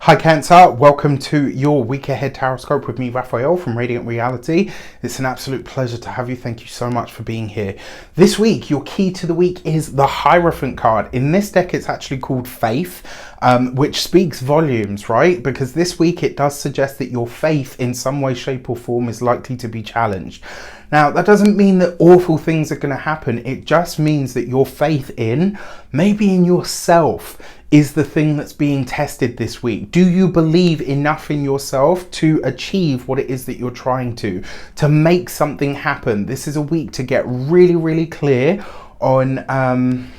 Hi Cancer, welcome to your week ahead Taroscope with me, Raphael from Reydiant Reality. It's an absolute pleasure to have you. Thank you so much for being here. This week, your key to the week is the Hierophant card. In this deck, it's actually called Faith, which speaks volumes, right? Because this week it does suggest that your faith in some way, shape or form is likely to be challenged. Now, that doesn't mean that awful things are going to happen. It just means that your faith maybe in yourself, is the thing that's being tested this week. Do you believe enough in yourself to achieve what it is that you're trying to make something happen? This is a week to get really, really clear on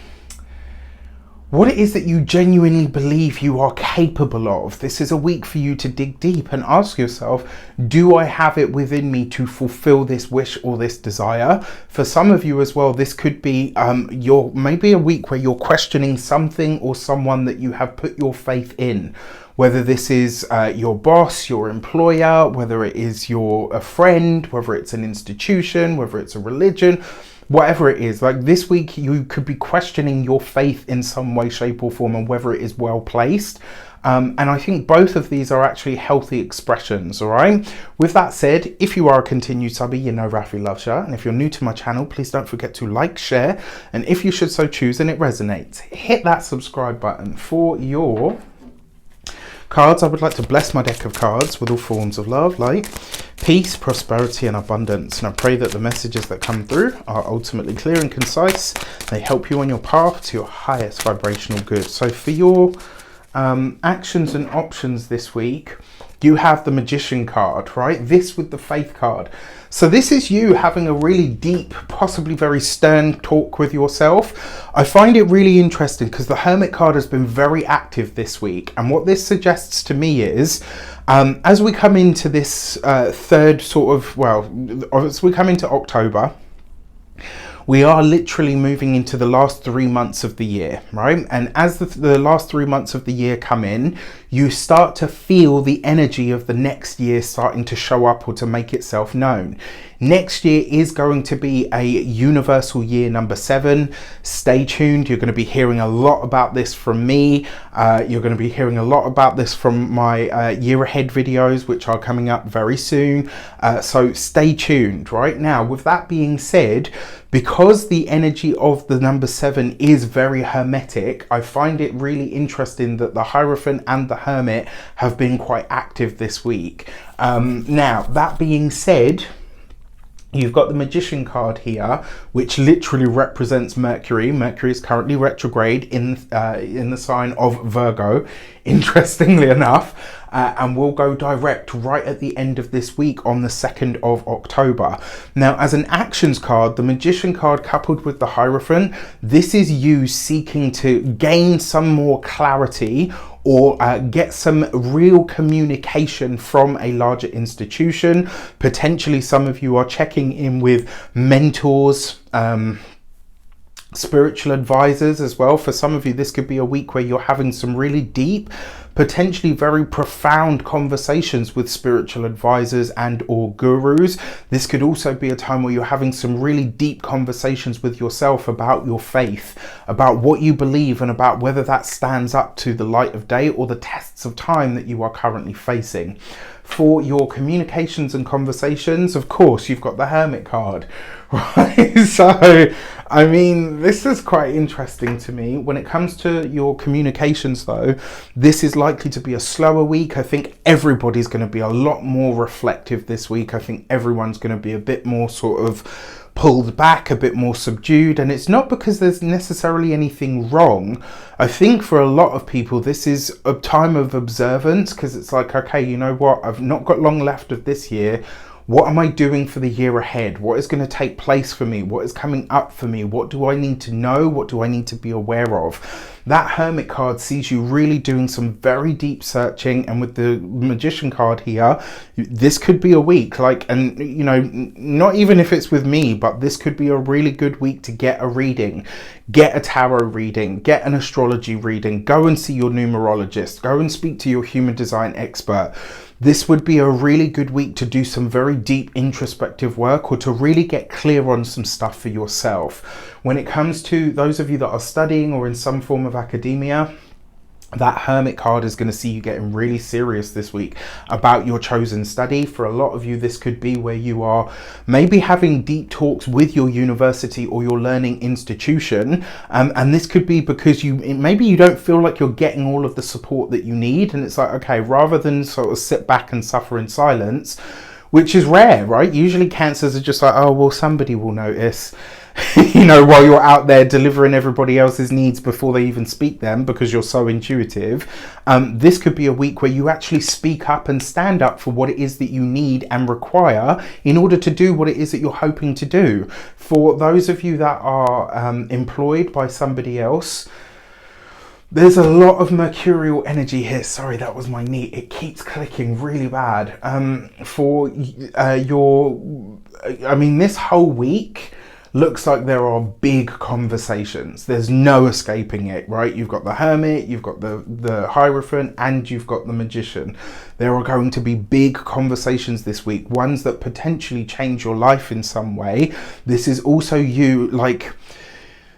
what it is that you genuinely believe you are capable of. This is a week for you to dig deep and ask yourself, do I have it within me to fulfill this wish or this desire? For some of you as well, this could be maybe a week where you're questioning something or someone that you have put your faith in. Whether this is your boss, your employer, whether it is a friend, whether it's an institution, whether it's a religion, whatever it is, like this week you could be questioning your faith in some way, shape or form and whether it is well placed. And I think both of these are actually healthy expressions, all right? With that said, if you are a continued subby, you know Rafi loves you. And if you're new to my channel, please don't forget to like, share. And if you should so choose and it resonates, hit that subscribe button. For your cards, I would like to bless my deck of cards with all forms of love, light, peace, prosperity and abundance. And I pray that the messages that come through are ultimately clear and concise. They help you on your path to your highest vibrational good. So for your actions and options this week, you have the Magician card, right? This with the Faith card. So this is you having a really deep, possibly very stern talk with yourself. I find it really interesting because the Hermit card has been very active this week. And what this suggests to me is, as we come into this as we come into October, we are literally moving into the last 3 months of the year, right? And as the last 3 months of the year come in, you start to feel the energy of the next year starting to show up or to make itself known. Next year is going to be a universal year number 7. Stay tuned. You're going to be hearing a lot about this from me. You're going to be hearing a lot about this from my year ahead videos, which are coming up very soon. So stay tuned. Right now, with that being said, because the energy of the number 7 is very hermetic, I find it really interesting that the Hierophant and the Hermit have been quite active this week. Now, that being said, you've got the Magician card here, which literally represents Mercury. Mercury is currently retrograde in the sign of Virgo, interestingly enough, and will go direct right at the end of this week on the 2nd of October. Now, as an actions card, the Magician card coupled with the Hierophant, this is you seeking to gain some more clarity or get some real communication from a larger institution. Potentially some of you are checking in with mentors, spiritual advisors as well. For some of you, this could be a week where you're having some really deep, potentially very profound conversations with spiritual advisors and or gurus. This could also be a time where you're having some really deep conversations with yourself about your faith, about what you believe and about whether that stands up to the light of day or the tests of time that you are currently facing. For your communications and conversations, of course, you've got the Hermit card, right? So, I mean, this is quite interesting to me. When it comes to your communications, though, this is likely to be a slower week. I think everybody's going to be a lot more reflective this week. I think everyone's going to be a bit more sort of pulled back, a bit more subdued, and it's not because there's necessarily anything wrong. I think for a lot of people this is a time of observance, because it's like, okay, you know what, I've not got long left of this year. What am I doing for the year ahead? What is going to take place for me? What is coming up for me? What do I need to know? What do I need to be aware of? That Hermit card sees you really doing some very deep searching, and with the Magician card here, this could be a week, and you know, not even if it's with me, but this could be a really good week to get a reading, get a tarot reading, get an astrology reading, go and see your numerologist, go and speak to your human design expert. This would be a really good week to do some very deep introspective work or to really get clear on some stuff for yourself. When it comes to those of you that are studying or in some form of academia, That Hermit card is going to see you getting really serious this week about your chosen study. For a lot of you, this could be where you are maybe having deep talks with your university or your learning institution. And this could be because maybe you don't feel like you're getting all of the support that you need. And it's like, okay, rather than sort of sit back and suffer in silence, which is rare, right? Usually cancers are just like, oh, well, somebody will notice. You know, while you're out there delivering everybody else's needs before they even speak them because you're so intuitive. This could be a week where you actually speak up and stand up for what it is that you need and require in order to do what it is that you're hoping to do. For those of you that are employed by somebody else, there's a lot of mercurial energy here. Sorry, that was my knee. It keeps clicking really bad. This whole week looks like there are big conversations. There's no escaping it, right? You've got the Hermit, you've got the Hierophant, and you've got the Magician. There are going to be big conversations this week, ones that potentially change your life in some way. This is also you, like,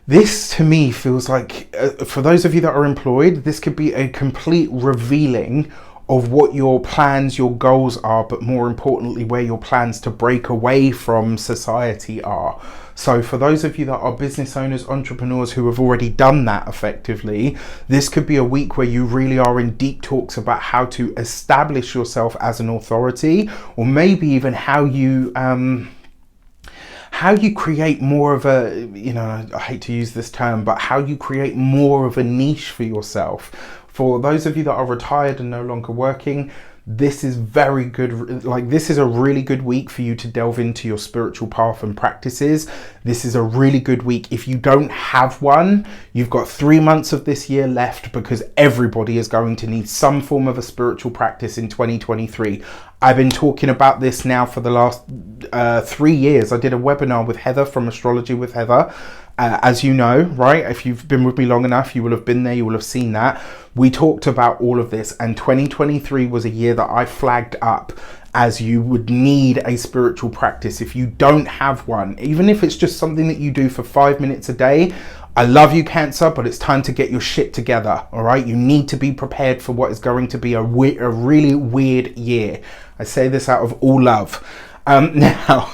this to me feels like, for those of you that are employed, this could be a complete revealing of what your plans, your goals are, but more importantly, where your plans to break away from society are. So for those of you that are business owners, entrepreneurs who have already done that effectively, this could be a week where you really are in deep talks about how to establish yourself as an authority, or maybe even how you create more of a, I hate to use this term, but how you create more of a niche for yourself. For those of you that are retired and no longer working, this is very good. Like, this is a really good week for you to delve into your spiritual path and practices. This is a really good week. If you don't have one, you've got 3 months of this year left, because everybody is going to need some form of a spiritual practice in 2023. I've been talking about this now for the last 3 years. I did a webinar with Heather from Astrology with Heather. As you know, right? If you've been with me long enough, you will have been there, you will have seen that. We talked about all of this, and 2023 was a year that I flagged up as you would need a spiritual practice. If you don't have one, even if it's just something that you do for 5 minutes a day, I love you, Cancer, but it's time to get your shit together, all right? You need to be prepared for what is going to be a really weird year. I say this out of all love. Now,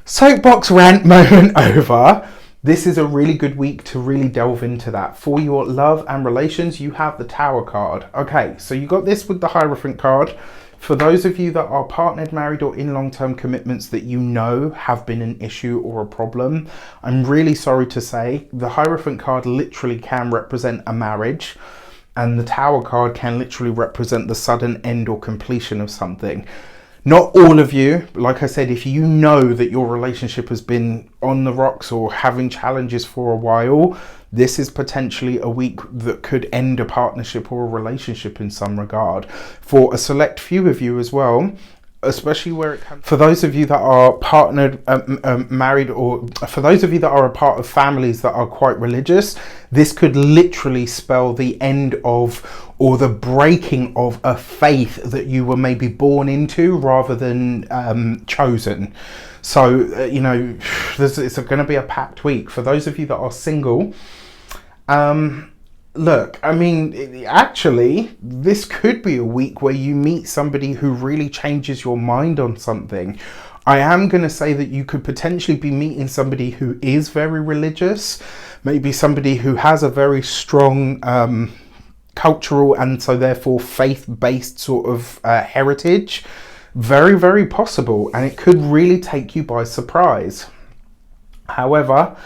soapbox rant moment over. This is a really good week to really delve into that. For your love and relations, you have the Tower card. Okay, so you got this with the Hierophant card. For those of you that are partnered, married, or in long-term commitments that you know have been an issue or a problem, I'm really sorry to say the Hierophant card literally can represent a marriage, and the Tower card can literally represent the sudden end or completion of something. Not all of you, like I said, if you know that your relationship has been on the rocks or having challenges for a while, this is potentially a week that could end a partnership or a relationship in some regard. For a select few of you as well, especially where it comes, for those of you that are partnered, married, or for those of you that are a part of families that are quite religious, this could literally spell the end of, or the breaking of, a faith that you were maybe born into rather than chosen. So, it's going to be a packed week. For those of you that are single, look, I mean, actually, this could be a week where you meet somebody who really changes your mind on something. I am going to say that you could potentially be meeting somebody who is very religious, maybe somebody who has a very strong cultural and so therefore faith-based sort of heritage. Very, very possible, and it could really take you by surprise. However,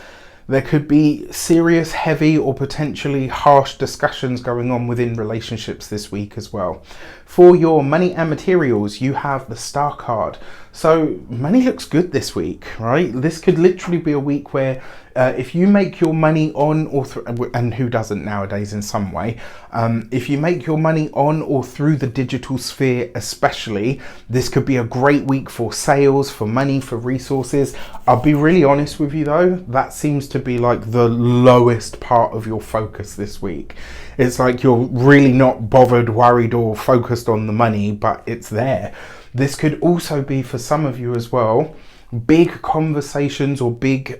there could be serious, heavy, or potentially harsh discussions going on within relationships this week as well. For your money and materials, you have the Star card. So money looks good this week, right? This could literally be a week where if you make your money on or through, and who doesn't nowadays in some way, if you make your money on or through the digital sphere especially, this could be a great week for sales, for money, for resources. I'll be really honest with you though, that seems to be like the lowest part of your focus this week. It's like you're really not bothered, worried, or focused on the money, but it's there. This could also be for some of you as well, big conversations or big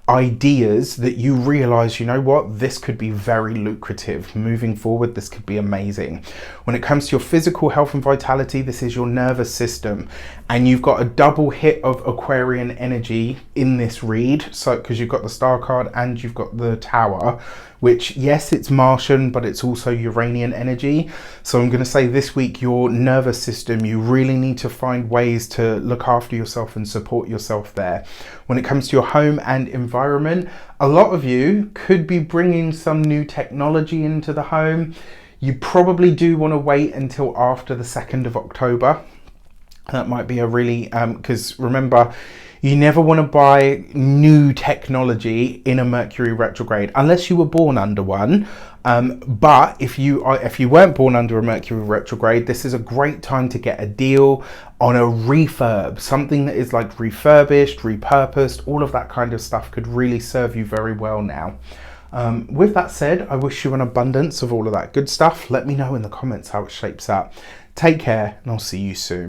ideas that you realize, you know what, this could be very lucrative moving forward. This could be amazing. When it comes to your physical health and vitality, this is your nervous system, and you've got a double hit of Aquarian energy in this read. So because you've got the Star card and you've got the Tower, which, yes, it's Martian, but it's also Uranian energy. So I'm going to say this week, your nervous system, you really need to find ways to look after yourself and support yourself there. When it comes to your home and environment, a lot of you could be bringing some new technology into the home. You probably do want to wait until after the 2nd of October. That might be a really, because remember, you never want to buy new technology in a Mercury retrograde unless you were born under one. But if you weren't born under a Mercury retrograde, this is a great time to get a deal on a refurb, something that is like refurbished, repurposed. All of that kind of stuff could really serve you very well now. With that said, I wish you an abundance of all of that good stuff. Let me know in the comments how it shapes up. Take care, and I'll see you soon.